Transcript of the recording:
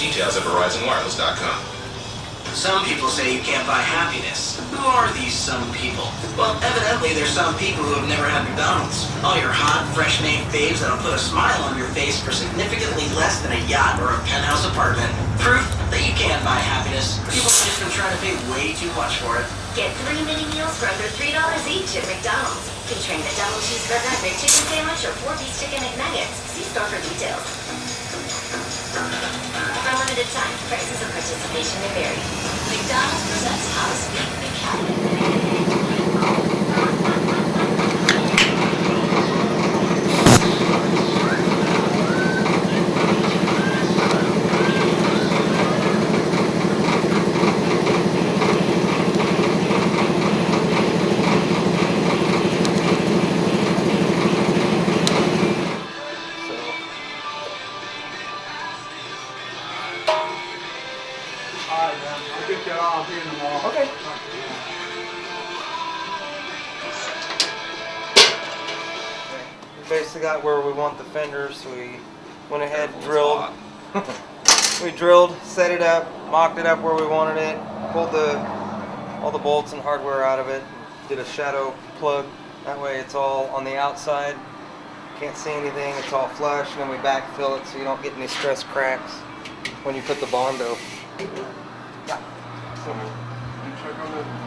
Details at VerizonWireless.com. Some people say you can't buy happiness. Who are these some people? Well, evidently there's some people who have never had McDonald's. All your hot, fresh-made faves that'll put a smile on your face for significantly less than a yacht or a penthouse apartment. Proof that you can buy happiness. People have just been trying to pay way too much for it. Get 3 mini meals for under $3 each at McDonald's. Featuring the double cheeseburger, big chicken sandwich, or 4-piece chicken McNuggets. See store for details. For a limited time, prices and participation may vary. McDonald's presents How to Speak McCabe. Alright, man. I'll get that all here tomorrow. Okay. We basically got where we want the fenders, so we went ahead and drilled. We drilled, set it up, mocked it up where we wanted it, pulled all the bolts and hardware out of it, did a shadow plug. That way it's all on the outside. Can't see anything, it's all flush, and then we backfill it so you don't get any stress cracks when you put the Bondo. Yeah. You check on that?